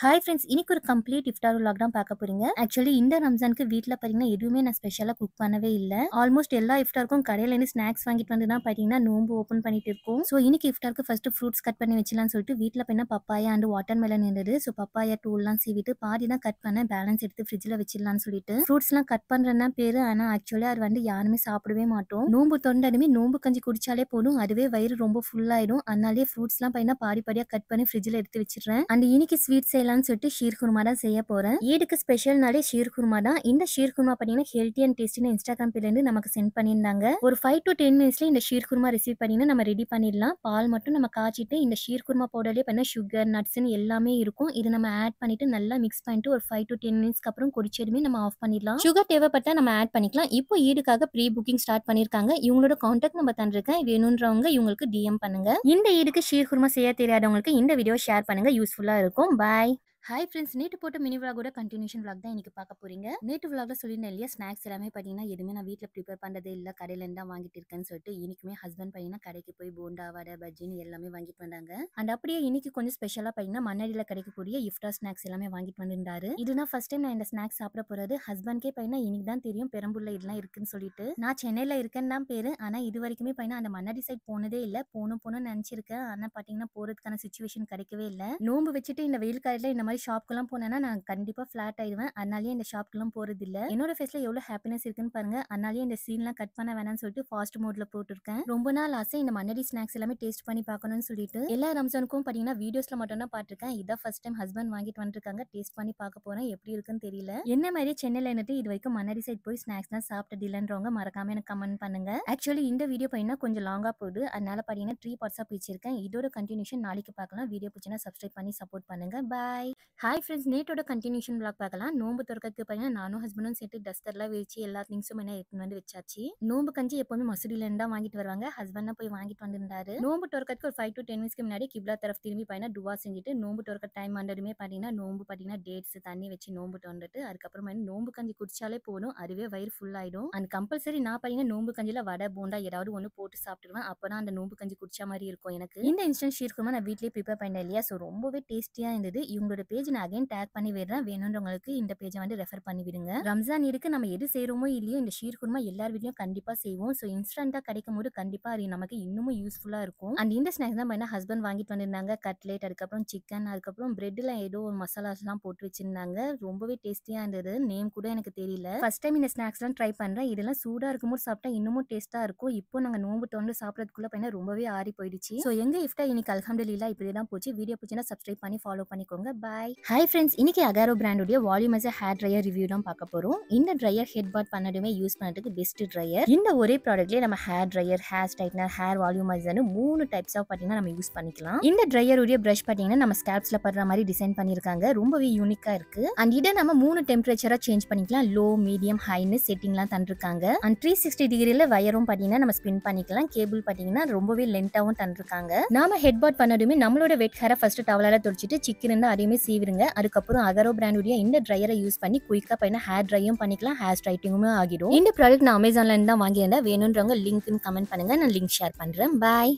Hi friends, இன்னைக்கு ஒரு complete இஃப்தார் vlog தான் பார்க்க போறீங்க. ஆக்சுவலி இந்த ரம்ஜானுக்கு வீட்ல பார்த்தீங்கன்னா எதுவுமே நான் ஸ்பெஷலா குக் பண்ணவே இல்ல. ஆல்மோஸ்ட் எல்லா இஃப்தாருக்கும் கடையில இருந்து ஸ்நாக்ஸ் வாங்கிட்டு வந்து தான் பார்த்தீங்கன்னா நோன்பு ஓப்பன் பண்ணிட்டு இருக்கோம். ஸோ இன்னைக்கு இஃப்தாருக்கு ஃபர்ஸ்ட் ஃப்ரூட்ஸ் கட் பண்ணி வச்சலாம்னு சொல்லிட்டு வீட்ல பார்த்தீங்கன்னா பப்பாயா அண்ட் வாட்டர் மெலன் இருந்தது. ஸோ பப்பாயா டூல்லாம் சீவிட்டு பாதி தான் கட் பண்ண பேலன்ஸ் எடுத்து ஃப்ரிட்ஜில் வச்சிடலாம்னு சொல்லிட்டு ஃப்ரூட்ஸ்லாம் கட் பண்றேன்னா பேரு, ஆனா ஆக்சுவலி அது வந்து யாருமே சாப்பிடவே மாட்டோம். நோன்பு தொண்டனுமே நோன்பு கஞ்சி குடிச்சாலே போதும், அதுவே வயிறு ரொம்ப ஃபுல் ஆயிடும். அதனாலேயே ஃப்ரூட்ஸ்லாம் பார்த்தீங்கன்னா பாதி பாதியா கட் பண்ணி ஃப்ரிட்ஜில் எடுத்து வச்சிடுறேன். அண்ட் இன்னைக்கு ஸ்வீட் செய்யலாம்னு சொல்லிட்டு ஷீர் குருமா தான் செய்ய போறேன். ஈடுக்கு ஸ்பெஷல்னாலே ஷீர் குருமா தான். இந்த ஷீர் குருமா பார்த்தீங்கன்னா ஹெல்த்தி அண்ட் டேஸ்டின்னு இன்ஸ்டாகிராம் பேர்ல இருந்து நமக்கு சென்ட் பண்ணியிருந்தாங்க. ஒரு 5 to 10 மினிட்ஸ்ல இந்த ஷீர் குருமா ரெசிபி பண்ணி நம்ம ரெடி பண்ணிடலாம். பால் மட்டும் நம்ம காய்ச்சிட்டு இந்த ஷீர் குருமா பவுடர்லேயே பண்ண சுகர் நட்ஸ்ன்னு எல்லாமே இருக்கும். இது நம்ம ஆட் பண்ணிட்டு நல்லா மிக்ஸ் பண்ணிட்டு ஒரு 5 to 10 மினிட்ஸ்க்கு அப்புறம் கொதிச்சதுமே நம்ம ஆஃப் பண்ணிடலாம். சுகர் தேவைப்பட்டா நம்ம ஆட் பண்ணிக்கலாம். இப்போ ஈடுக்காக ப்ரீ புக்கிங் ஸ்டார்ட் பண்ணிருக்காங்க. இவங்களோட கான்டாக்ட் நம்ம தந்திருக்கேன், வேணும்ன்றவங்க இவங்களுக்கு டிஎம் பண்ணுங்க. இந்த ஈடுக்கு ஷீர் குருமா செய்ய தெரியாதவங்களுக்கு இந்த வீடியோ ஷேர் பண்ணுங்க, யூஸ்ஃபுல்லா இருக்கும். பாய். ஹாய் ஃப்ரெண்ட்ஸ், நேற்று போட்ட மினி விளாகோட கண்டினியூஷன் விளாக் தான் இன்னைக்கு பார்க்க போறீங்க. நேற்று விளாக்ல சொல்லியிருந்தேன் இல்லையா, ஸ்நாக்ஸ் எல்லாமே பார்த்தீங்கன்னா எதுவுமே நான் வீட்டில் ப்ரிப்பேர் பண்ணுறதே இல்லை, கடையிலேருந்து தான் வாங்கிட்டு இருக்கேன்னு சொல்லிட்டு. இன்னைக்குமே ஹஸ்பண்ட் பார்த்தீங்கன்னா கடைக்கு போய் போண்டா வடை பஜ்ஜின்னு எல்லாமே வாங்கிட்டு வந்தாங்க. அண்ட் அப்படியே இன்னைக்கு கொஞ்சம் ஸ்பெஷலாக பார்த்தீங்கன்னா மண்ணடியில் கிடைக்கக்கூடிய இஃப்டார் ஸ்நாக்ஸ் எல்லாமே வாங்கிட்டு வந்திருந்தாரு. இதுதான் ஃபர்ஸ்ட் டைம் நான் இந்த ஸ்நாக்ஸ் சாப்பிட போறது. ஹஸ்பண்ட்கே பார்த்தீங்கன்னா இன்னைக்கு தான் தெரியும் பெரம்பூர்ல இதெல்லாம் இருக்குன்னு சொல்லிட்டு. நான் சென்னையில் இருக்கேன்னு தான் பேரு, ஆனால் இது வரைக்குமே பார்த்தீங்கன்னா அந்த மண்ணடி சைட் போனதே இல்லை. போகணும்னு நினச்சிருக்கேன், ஆனால் பார்த்தீங்கன்னா போகிறதுக்கான சுச்சுவேஷன் கிடைக்கவே இல்லை. நோம்பு வச்சுட்டு இந்த வெயில் காலத்தில் இந்த மாதிரி ஷாப்க்குலாம் போனேன்னா நான் கண்டிப்பா ஃபிளாட் ஆயிடுவேன். அதனாலேயே இந்த ஷாப்க்குலாம் போறது இல்ல. என்னோட ஃபேஸ்ல எவ்வளவு ஹாப்பினஸ் இருக்குன்னு பாருங்க. அதனாலேயே இந்த சீன்லாம் கட் பண்ண வேணாம்னு சொல்லிட்டு ஃபாஸ்ட் மோட்ல போட்டுருக்கேன். ரொம்ப நாள் ஆசை இந்த மண்ணடி ஸ்நாக்ஸ் எல்லாமே டேஸ்ட் பண்ணி பார்க்கணும்னு சொல்லிட்டு. எல்லா ரம்ஜானுக்கும் பார்த்தீங்கன்னா வீடியோஸ்ல மட்டும் தான் பார்த்திருக்கேன். இதான் ஃபர்ஸ்ட் டைம் ஹஸ்பண்ட் வாங்கிட்டு வந்திருக்காங்க. டேஸ்ட் பண்ணி பார்க்க போறேன், எப்படி இருக்குன்னு தெரியல. என்ன மாதிரி சென்னையில இருந்துட்டு இது வரைக்கும் மண்ணடி சைட் போய் ஸ்நாக்ஸ்லாம் சாப்பிட்டது இல்லைன்றவங்க மறக்காம எனக்கு கமெண்ட் பண்ணுங்க. ஆக்சுவலி இந்த வீடியோ பார்த்தீங்கன்னா கொஞ்சம் லாங்கா போகுது, அதனால பார்த்தீங்கன்னா 3 பார்ட்ஸா பிரிச்சிருக்கேன். இதோட கண்டினியூஷன் நாளைக்கு பார்க்கலாம். வீடியோ பிடிச்சினா சப்ஸ்கிரைப் பண்ணி சப்போர்ட் பண்ணுங்க. பாய். ஹாய் ஃப்ரெண்ட்ஸ், நேட்டோட கண்டினியூஷன் vlog பார்க்கலாம். நோம்பு திறக்கிறதுக்கு பார்த்தீங்கன்னா நானும் ஹஸ்பண்டும் சேர்த்து டஸ்டர்லாம் வச்சு எல்லா திங்ஸும் என்ன எடுத்துன்னு வந்து வச்சாச்சு. நோம்பு கஞ்சி எப்பவுமே மசூதியிலேருந்து தான் வாங்கிட்டு வருவாங்க. ஹஸ்பண்ட் தான் போய் வாங்கிட்டு வந்திருந்தாரு. நோம்பு திறக்கிறதுக்கு ஒரு 5 to 10 மினிட்ஸ்க்கு முன்னாடி கிப்லா தரፍ திரும்பி பார்த்தீங்கன்னா துவா செஞ்சுட்டு நோம்பு திறக்கிற டைம் வந்ததுமே பார்த்தீங்கன்னா நோம்பு பார்த்தீங்கன்னா டேட்ஸ் தண்ணி வச்சு நோம்பு திறந்துட்டு அதுக்கப்புறம் நோம்பு கஞ்சி குடிச்சாலே போதும், அதுவே வயிறு ஃபுல் ஆயிடும். அண்ட் கம்பல்சரி நான் பார்த்தீங்கன்னா நோம்பு கஞ்சியில் வடை போண்டா ஏதாவது ஒன்று போட்டு சாப்பிட்டுருவேன். அப்பதான் அந்த நோம்பு கஞ்சி குடிச்ச மாதிரி இருக்கும் எனக்கு. இந்த இன்ஸ்டன்ட் ஷீர் குருமா நான் வீட்லயே ப்ரிப்பேர் பண்ணேன் இல்லையா, ஸோ ரொம்பவே டேஸ்டியா இருந்தது. இவங்களோட பேஜ் நான் அகைன் டேக் பண்ணி விடுறேன், வேணுன்றவங்களுக்கு இந்த பேஜை வந்து ரெஃபர் பண்ணி விடுங்க. ரம்ஜான் இருக்கு, நம்ம எது செய்யறோமோ இல்லையோ இந்த ஷீர் குருமா எல்லார் வீட்லயும் கண்டிப்பா செய்வோம். ஸோ இன்ஸ்டன்டா கிடைக்கும் போது கண்டிப்பா அது நமக்கு இன்னமும் யூஸ்ஃபுல்லா இருக்கும். அண்ட் இந்த ஸ்நாக்ஸ் தான் பார்த்தீங்கன்னா ஹஸ்பண்ட் வாங்கிட்டு வந்திருந்தாங்க. கட்லெட், அதுக்கப்புறம் சிக்கன், அதுக்கப்புறம் பிரெட்ல ஏதோ ஒரு மசாலாஸ்லாம் போட்டு வச்சிருந்தாங்க. ரொம்பவே டேஸ்டியா இருந்தது. நேம் கூட எனக்கு தெரியல. ஃபர்ஸ்ட் டைம் இந்த ஸ்நாக்ஸ்லாம் ட்ரை பண்றேன். இதெல்லாம் சூடா இருக்கும்போது சாப்பிட்டா இன்னமும் டேஸ்டா இருக்கும். இப்போ நாங்க நோம்பு தொண்டு சாப்பிடறதுக்குள்ள பார்த்தீங்கன்னா ரொம்பவே ஆறி போயிடுச்சு. ஸோ எங்க இஃப்டா இன்னைக்கு அல்ஹம்துலில்லாஹ் இப்படி தான் போச்சு. வீடியோ பிடிச்சினா சப்ஸ்கிரைப் பண்ணி ஃபாலோ பண்ணிக்கோங்க. பாய். ஹாய் ஃப்ரெண்ட்ஸ், இன்னைக்கு அகாரோ பிராண்டோட வால்யூமஸ் ஹேர் ட்ரையர் ரிவ்யூ தான் பார்க்க போறோம். இந்த ட்ரையர் ஹெட் பாட் பண்ணதுமே யூஸ் பண்ணதுக்கு பெஸ்ட் ட்ரையர். இந்த ஒரே ப்ராடக்ட்லயே நம்ம hair dryer, hair straightener, hair volumiser 3 types of பார்த்தீங்கன்னா நம்ம யூஸ் பண்ணிக்கலாம். இந்த ட்ரையர் உடைய பிரஷ் பார்த்தீங்கன்னா நம்ம ஸ்கேல்ப்ஸ்ல படுற மாதிரி டிசைன் பண்ணிருக்காங்க. ரொம்பவே யூனிக்கா இருக்கு. அண்ட் இதை நம்ம 3 டெம்பரேச்சரா சேஞ்ச் பண்ணிக்கலாம். லோ, மீடியம், ஹைன்னு செட்டிங்லாம் தந்திருக்காங்க. அண்ட் 360 டிகிரில வயரும் பார்த்தீங்கன்னா நம்ம ஸ்பின் பண்ணிக்கலாம். கேபிள் பார்த்தீங்கன்னா ரொம்பவே லென்த்தாவும் தந்திருக்காங்க. நாம ஹெட் பாட் பண்ணதுமே நம்மளோட வெட் ஹேரை ஃபர்ஸ்ட் டவலால துடைச்சிட்டு சிக்கன் இருந்தா அதையுமே சீவிருங்க. அதுக்கப்புறம் அகரோ பிராண்டுடைய இந்த ட்ரையரை யூஸ் பண்ணி குயிக்கா பண்ண ஹேர் ட்ரையும் பண்ணிக்கலாம், ஹேர் ஸ்ட்ரைட்டிங்குமே ஆகிடும். இந்த ப்ராடக்ட் நான் அமேசான்ல இருந்து தான் வாங்கியிருந்தேன். வேணும்ன்றவங்க லிங்க் கமெண்ட் பண்ணுங்க, நான் லிங்க் ஷேர் பண்றேன். பாய்.